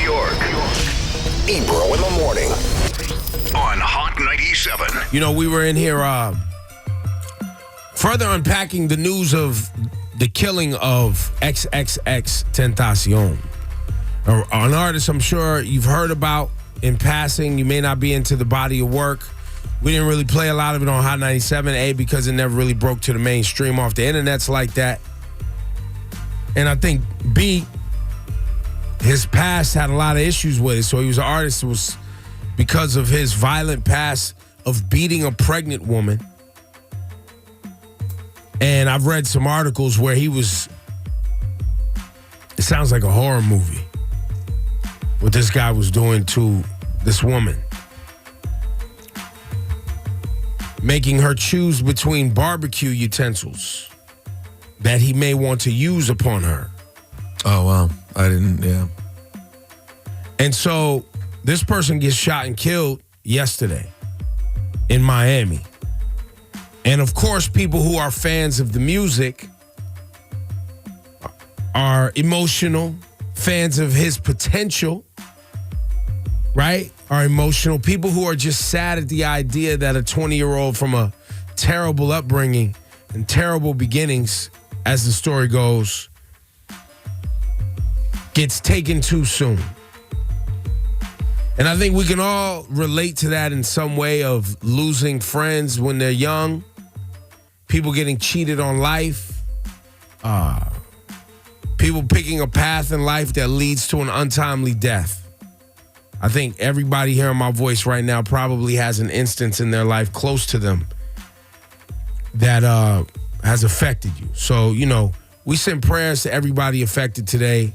York. Ebro in the morning on Hot 97. You know, we were in here further unpacking the news of the killing of XXXTentacion, an artist I'm sure you've heard about in passing. You may not be into the body of work. We didn't really play a lot of it on Hot 97, A, because it never really broke to the mainstream off the internets like that. And I think, B, his past had a lot of issues with it. So he was an artist who was, because of his violent past of beating a pregnant woman. And I've read some articles where he was, it sounds like a horror movie, what this guy was doing to this woman. Making her choose between barbecue utensils that he may want to use upon her. Oh, wow. I didn't, yeah. And so this person gets shot and killed yesterday in Miami. And of course, people who are fans of the music are emotional, fans of his potential, right? Are emotional. People who are just sad at the idea that a 20-year-old from a terrible upbringing and terrible beginnings, as the story goes, gets taken too soon. And I think we can all relate to that in some way of losing friends when they're young, people getting cheated on life, people picking a path in life that leads to an untimely death. I think everybody hearing my voice right now probably has an instance in their life close to them that has affected you. So, you know, we send prayers to everybody affected today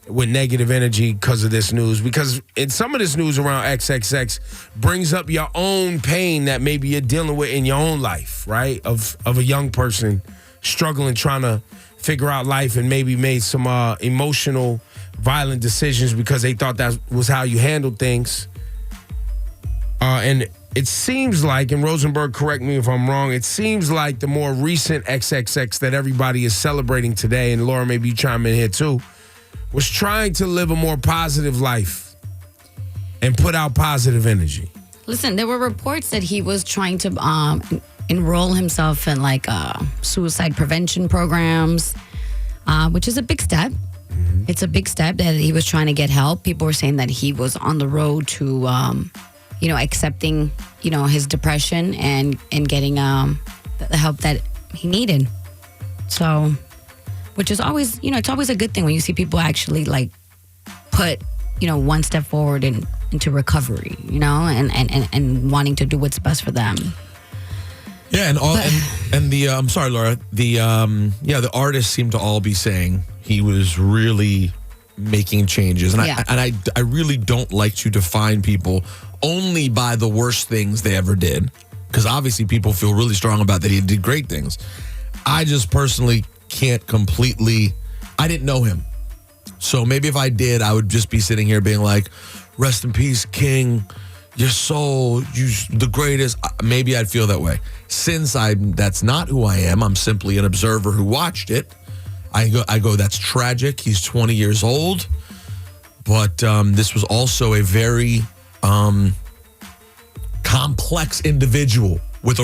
with negative energy because of this news. Because in some of this news around XXX brings up your own pain that maybe you're dealing with in your own life, right? Of a young person struggling, trying to figure out life and maybe made some emotional, violent decisions because they thought that was how you handled things. And it seems like, and Rosenberg, correct me if I'm wrong, it seems like the more recent XXX that everybody is celebrating today, and Laura, maybe you chime in here too, was trying to live a more positive life and put out positive energy. Listen, there were reports that he was trying to enroll himself in like suicide prevention programs, which is a big step. Mm-hmm. It's a big step that he was trying to get help. People were saying that he was on the road to, accepting, his depression and getting the help that he needed. So, which is always, it's always a good thing when you see people actually like put, one step forward into recovery, and wanting to do what's best for them. Yeah, and the I'm sorry, Laura. The artists seem to all be saying he was really making changes, and yeah. I really don't like to define people only by the worst things they ever did, because obviously people feel really strong about that he did great things. I just personally can't completely. I didn't know him, so maybe if I did, I would just be sitting here being like, "Rest in peace, King. Your soul, you the greatest." Maybe I'd feel that way. Since that's not who I am. I'm simply an observer who watched it. I go, that's tragic. He's 20 years old. But this was also a very complex individual with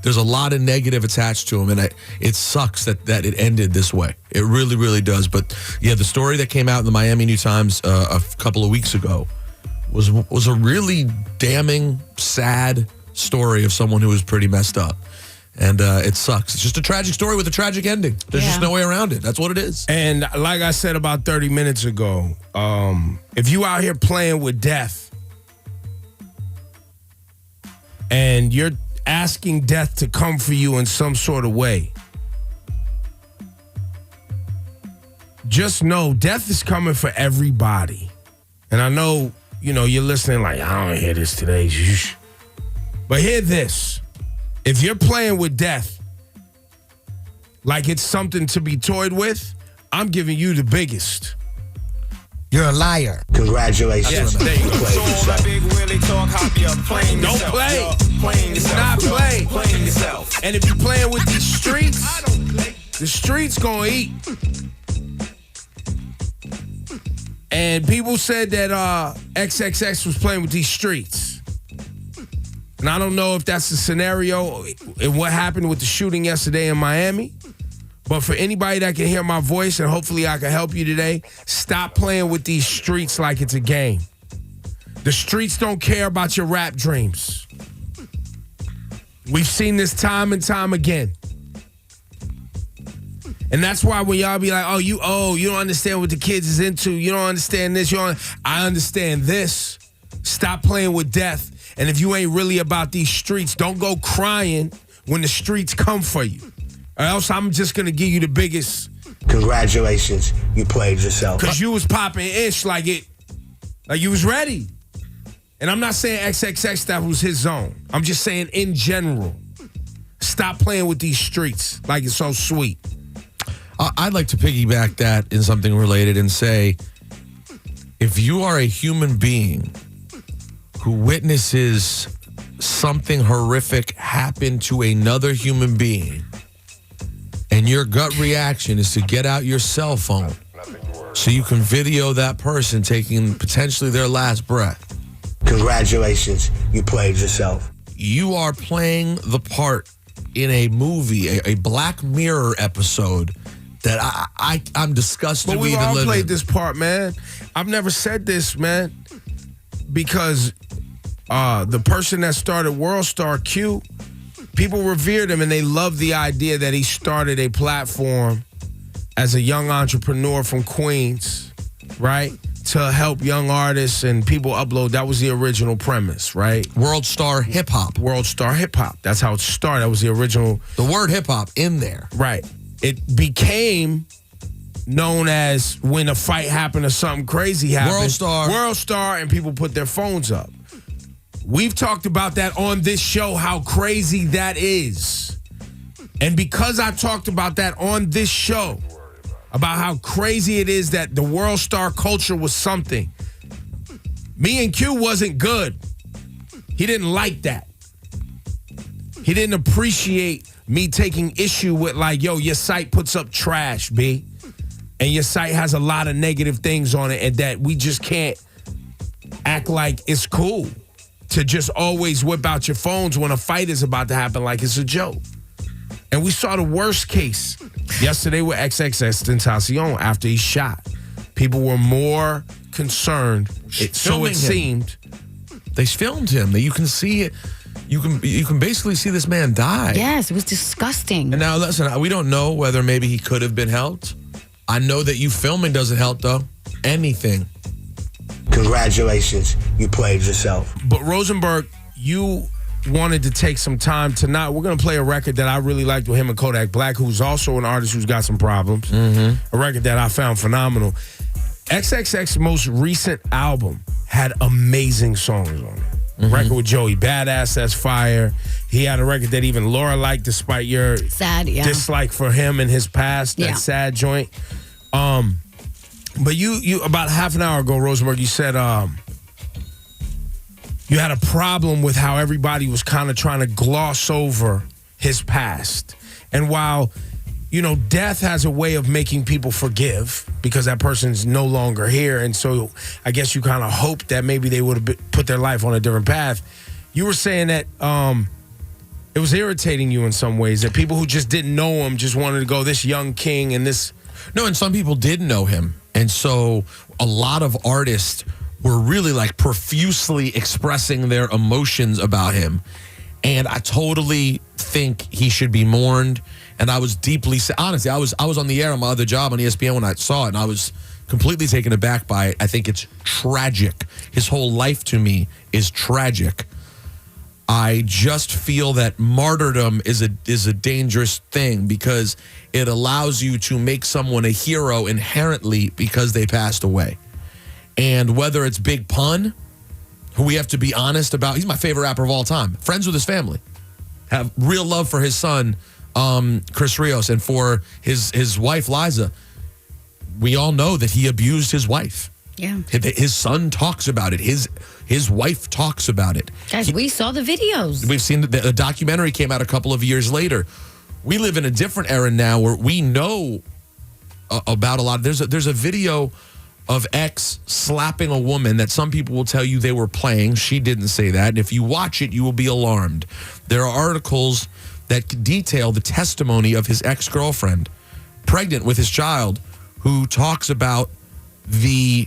there's a lot of negative attached to him. And it sucks that it ended this way. It really, really does. But yeah, the story that came out in the Miami New Times a couple of weeks ago was a really damning, sad story of someone who was pretty messed up. And it sucks. It's just a tragic story with a tragic ending. There's just no way around it. That's what it is. And like I said about 30 minutes ago, if you out here playing with death and you're asking death to come for you in some sort of way, just know death is coming for everybody. And I know, you're listening like, I don't hear this today. But hear this. If you're playing with death like it's something to be toyed with, I'm giving you the biggest. You're a liar. Congratulations. Yes, there you go. Don't play. It's not play. And if you're playing with these streets, the streets gonna eat. And people said that XXX was playing with these streets. And I don't know if that's the scenario and what happened with the shooting yesterday in Miami. But for anybody that can hear my voice, and hopefully I can help you today, stop playing with these streets like it's a game. The streets don't care about your rap dreams. We've seen this time and time again. And that's why when y'all be like, you don't understand what the kids is into. You don't understand this. I understand this. Stop playing with death. And if you ain't really about these streets, don't go crying when the streets come for you. Or else I'm just going to give you the biggest. Congratulations, you played yourself. Because you was popping ish like you was ready. And I'm not saying XXX that was his zone. I'm just saying in general, stop playing with these streets like it's so sweet. I'd like to piggyback that in something related and say, if you are a human being who witnesses something horrific happen to another human being, and your gut reaction is to get out your cell phone so you can video that person taking potentially their last breath. Congratulations, you played yourself. You are playing the part in a movie, a Black Mirror episode that I'm disgusted But we we've even all live played in. this part, man. I've never said this, man, because the person that started World Star Q, people revered him and they love the idea that he started a platform as a young entrepreneur from Queens, right? To help young artists and people upload. That was the original premise, right? World Star Hip Hop. World Star Hip Hop. That's how it started. That was the original. The word hip hop in there. Right. It became known as when a fight happened or something crazy happened. World Star, and people put their phones up. We've talked about that on this show, how crazy that is. And because I talked about that on this show, about how crazy it is that the World Star culture was something, me and Q wasn't good. He didn't like that. He didn't appreciate me taking issue with your site puts up trash, B. And your site has a lot of negative things on it, and that we just can't act like it's cool to just always whip out your phones when a fight is about to happen like it's a joke. And we saw the worst case yesterday with XXXTentacion after he shot. People were more concerned, so it seemed. They filmed him. You can see it. You can basically see this man die. Yes, it was disgusting. And now, listen, we don't know whether maybe he could have been helped. I know that you filming doesn't help, though. Anything. Congratulations, you played yourself. But Rosenberg, you wanted to take some time tonight. We're going to play a record that I really liked with him and Kodak Black, who's also an artist who's got some problems. Mm-hmm. A record that I found phenomenal. XXX's most recent album had amazing songs on it. Mm-hmm. Record with Joey Badass, that's fire. He had a record that even Laura liked, despite your dislike for him and his past, that sad joint. But you about half an hour ago, Rosenberg, you said you had a problem with how everybody was kind of trying to gloss over his past. And while, death has a way of making people forgive because that person's no longer here. And so I guess you kind of hoped that maybe they would have put their life on a different path. You were saying that it was irritating you in some ways, that people who just didn't know him just wanted to go, this young king and this. No, and some people did know him. And so a lot of artists were really profusely expressing their emotions about him. And I totally think he should be mourned. And I was deeply, honestly, I was on the air on my other job on ESPN when I saw it, and I was completely taken aback by it. I think it's tragic. His whole life to me is tragic. I just feel that martyrdom is a dangerous thing because it allows you to make someone a hero inherently because they passed away. And whether it's Big Pun, who we have to be honest about, he's my favorite rapper of all time, friends with his family, have real love for his son, Chris Rios, and for his wife, Liza. We all know that he abused his wife. Yeah. His son talks about it. His wife talks about it. Guys, we saw the videos. We've seen the documentary came out a couple of years later. We live in a different era now where we know about a lot. There's a video of X slapping a woman that some people will tell you they were playing. She didn't say that. And if you watch it, you will be alarmed. There are articles that detail the testimony of his ex-girlfriend, pregnant with his child, who talks about the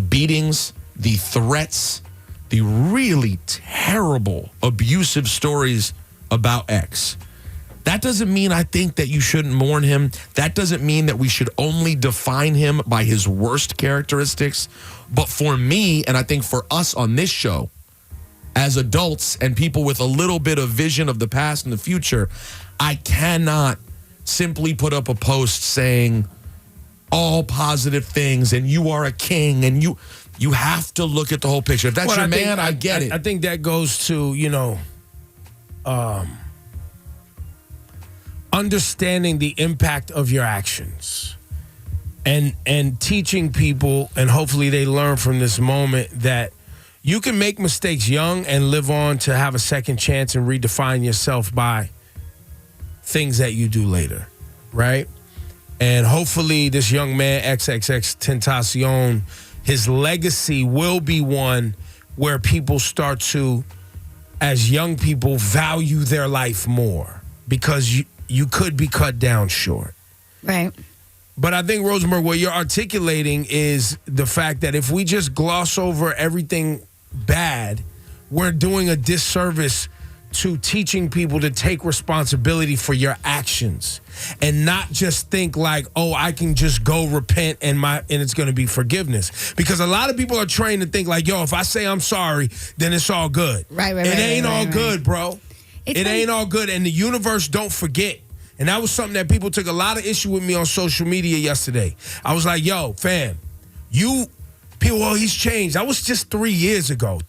beatings, the threats, the really terrible, abusive stories about X. That doesn't mean I think that you shouldn't mourn him. That doesn't mean that we should only define him by his worst characteristics. But for me, and I think for us on this show, as adults and people with a little bit of vision of the past and the future, I cannot simply put up a post saying all positive things and you are a king and you have to look at the whole picture. If that's your man, I get it. I think that goes to, understanding the impact of your actions and teaching people, and hopefully they learn from this moment that you can make mistakes young and live on to have a second chance and redefine yourself by things that you do later, right? And hopefully this young man, XXXTentacion, his legacy will be one where people start to, as young people, value their life more, because you could be cut down short. Right. But I think, Rosenberg, what you're articulating is the fact that if we just gloss over everything bad, we're doing a disservice to teaching people to take responsibility for your actions and not just think like, oh, I can just go repent and it's going to be forgiveness. Because a lot of people are trained to think like, yo, if I say I'm sorry, then it's all good. Right. It ain't all good, bro. It ain't all good. And the universe don't forget. And that was something that people took a lot of issue with me on social media yesterday. I was like, yo, fam, people, he's changed. That was just 3 years ago.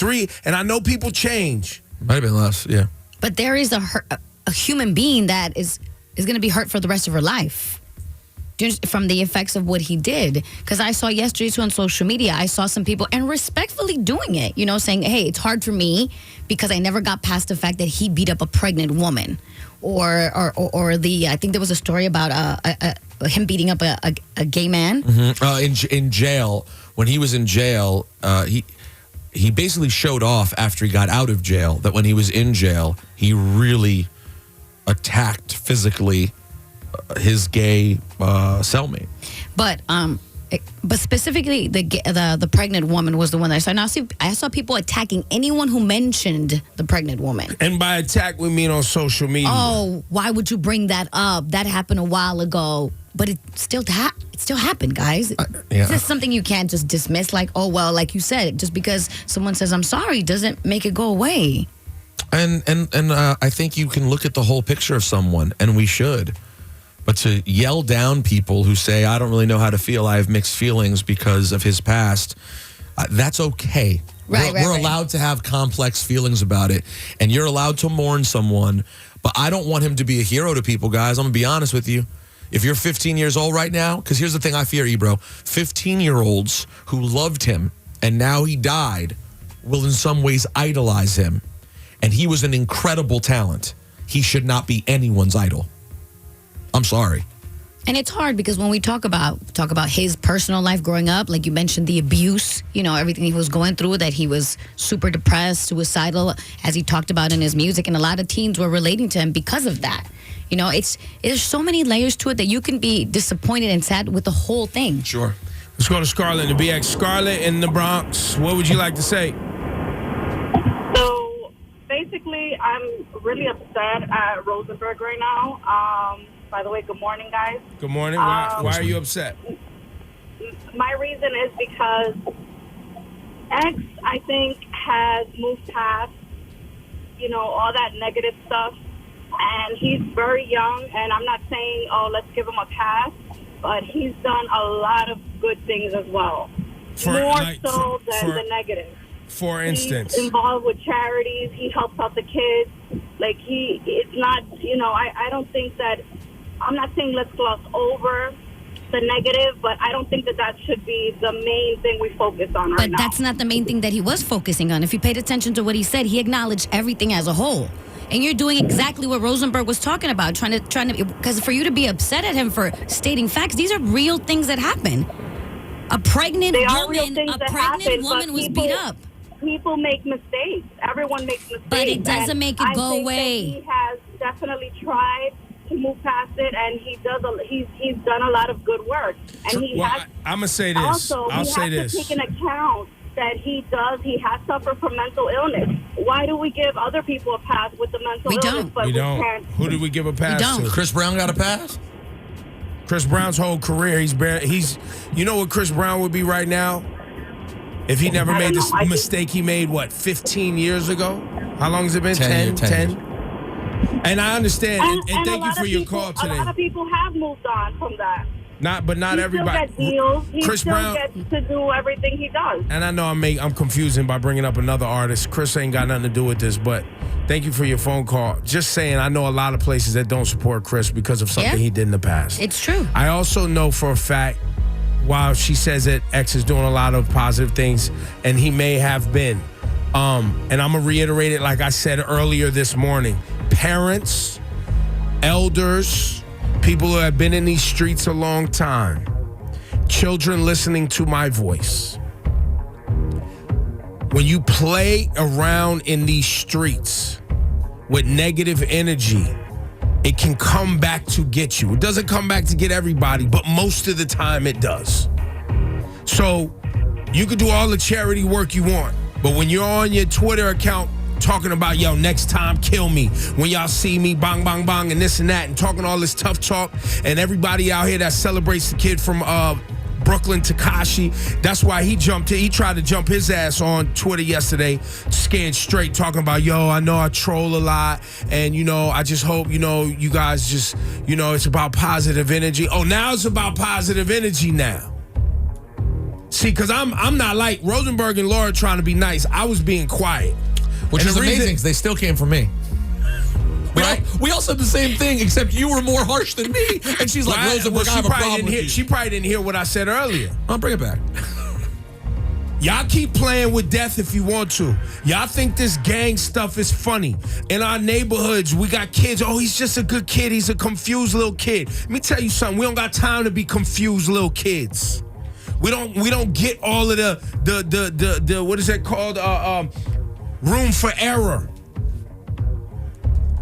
And I know people change. Might have been less, yeah. But there is a human being that is going to be hurt for the rest of her life from the effects of what he did. Because I saw yesterday too on social media, I saw some people, and respectfully doing it, saying, hey, it's hard for me because I never got past the fact that he beat up a pregnant woman. Or I think there was a story about him beating up a gay man. Mm-hmm. In jail, when he was in jail, he basically showed off after he got out of jail that when he was in jail, he really attacked physically his gay cellmate. But specifically, the pregnant woman was the one that I saw. Now, I saw people attacking anyone who mentioned the pregnant woman. And by attack, we mean on social media. Oh, why would you bring that up? That happened a while ago. But it still happened, guys. Yeah. This is something you can't just dismiss like, oh, well, like you said, just because someone says I'm sorry doesn't make it go away. And I think you can look at the whole picture of someone, and we should. But to yell down people who say, I don't really know how to feel, I have mixed feelings because of his past, that's okay. We're allowed to have complex feelings about it, and you're allowed to mourn someone, but I don't want him to be a hero to people, guys. I'm going to be honest with you. If you're 15 years old right now, because here's the thing I fear, Ebro, 15-year-olds who loved him and now he died will in some ways idolize him. And he was an incredible talent. He should not be anyone's idol. I'm sorry. And it's hard because when we talk about his personal life growing up, like you mentioned the abuse, everything he was going through, that he was super depressed, suicidal, as he talked about in his music, and a lot of teens were relating to him because of that. There's so many layers to it that you can be disappointed and sad with the whole thing. Sure. Let's go to Scarlett in the BX. Scarlett in the Bronx. What would you like to say? So basically, I'm really upset at Rosenberg right now. By the way, good morning, guys. Good morning. Why are you upset? My reason is because X, I think, has moved past, all that negative stuff. And he's very young, and I'm not saying, oh, let's give him a pass, but he's done a lot of good things as well. More so than the negative. For instance, he's involved with charities. He helps out the kids. Like, it's not, I don't think that, I'm not saying let's gloss over the negative, but I don't think that should be the main thing we focus on right now. But that's not the main thing that he was focusing on. If you paid attention to what he said, he acknowledged everything as a whole. And you're doing exactly what Rosenberg was talking about, trying to, because for you to be upset at him for stating facts, these are real things that happen. A pregnant They are real woman, things a that pregnant happen, woman but was beat up. People make mistakes. Everyone makes mistakes. But it doesn't and make it I go think away. That he has definitely tried to move past it, and he's done a lot of good work. And he has. I'm gonna say this. Also, I'll we say have this. to take into account that he has suffered from mental illness. Why do we give other people a pass with the mental We illness, don't. but We we don't. can't? Who did we give a pass don't. to? Chris Brown got a pass? Chris Brown's whole career, he's you know what Chris Brown would be right now? If he never made this mistake he made, 15 years ago? How long has it been? 10? And I understand, and thank you for your call today. A lot of people have moved on from that. Not He everybody. still gets deals. He Chris still Brown, gets to do everything he does. and I know I'm confusing by bringing up another artist. Chris ain't got nothing to do with this, but thank you for your phone call. Just saying, I know a lot of places that don't support Chris because of something he did in the past. It's true. I also know for a fact, while she says that X is doing a lot of positive things, and he may have been, and I'm gonna reiterate it like I said earlier this morning, parents, elders, people who have been in these streets a long time, children listening to my voice. When you play around in these streets with negative energy, it can come back to get you. It doesn't come back to get everybody, but most of the time it does. So you can do all the charity work you want, but when you're on your Twitter account talking about, yo, next time kill me, when y'all see me, bang, bang, bang, and this and that, and talking all this tough talk, and everybody out here that celebrates the kid from Brooklyn, Tekashi, that's why he tried to jump his ass on Twitter yesterday, scared straight, talking about, yo, I know I troll a lot, and, I just hope, you guys just, it's about positive energy. Oh, now it's about positive energy now. See, because I'm not like Rosenberg and Laura trying to be nice. I was being quiet. Which And is the amazing reason- because they still came from me. Right? We all said the same thing, except you were more harsh than me. And she's like, Rosenberg, I have a problem with you. She probably didn't hear what I said earlier. I'll bring it back. Y'all keep playing with death if you want to. Y'all think this gang stuff is funny. In our neighborhoods, we got kids. Oh, he's just a good kid. He's a confused little kid. Let me tell you something. We don't got time to be confused little kids. We don't get all of the what is that called? Room for error.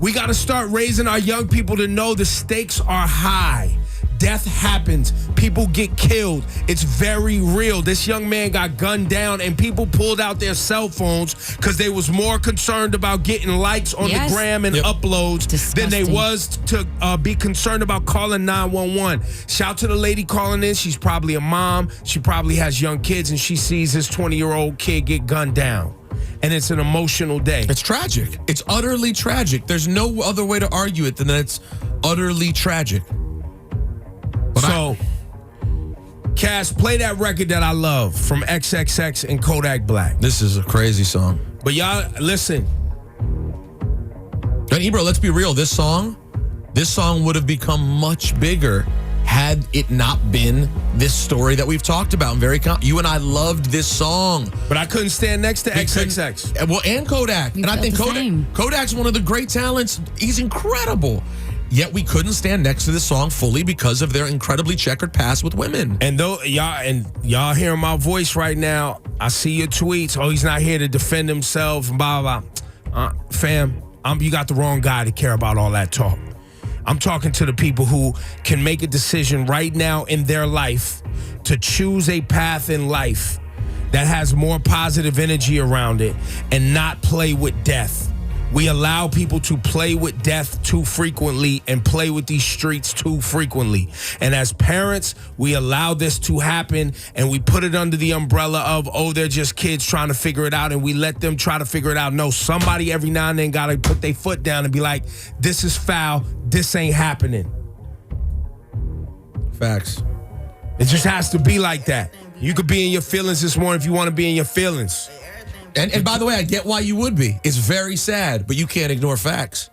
We got to start raising our young people to know the stakes are high. Death happens. People get killed. It's very real. This young man got gunned down, and people pulled out their cell phones because they was more concerned about getting likes on the gram and uploads than they was to be concerned about calling 911. Shout to the lady calling in. She's probably a mom. She probably has young kids, and she sees this 20-year-old kid get gunned down. And it's an emotional day. It's tragic. It's utterly tragic. There's no other way to argue it than that it's utterly tragic. But so, Cass, play that record that I love from XXX and Kodak Black. This is a crazy song. But y'all, listen. And Ebro, let's be real. This song would have become much bigger had it not been this story that we've talked about. You and I loved this song. But I couldn't stand next to XXX. Well, and Kodak. And I think Kodak's one of the great talents. He's incredible. Yet we couldn't stand next to this song fully because of their incredibly checkered past with women. And y'all hearing my voice right now. I see your tweets. Oh, he's not here to defend himself. Blah, blah, blah. Fam, you got the wrong guy to care about all that talk. I'm talking to the people who can make a decision right now in their life to choose a path in life that has more positive energy around it and not play with death. We allow people to play with death too frequently and play with these streets too frequently. And as parents, we allow this to happen, and we put it under the umbrella of, oh, they're just kids trying to figure it out, and we let them try to figure it out. No, somebody every now and then got to put their foot down and be like, this is foul. This ain't happening. Facts. It just has to be like that. You could be in your feelings this morning if you want to be in your feelings. And by the way, I get why you would be. It's very sad, but you can't ignore facts.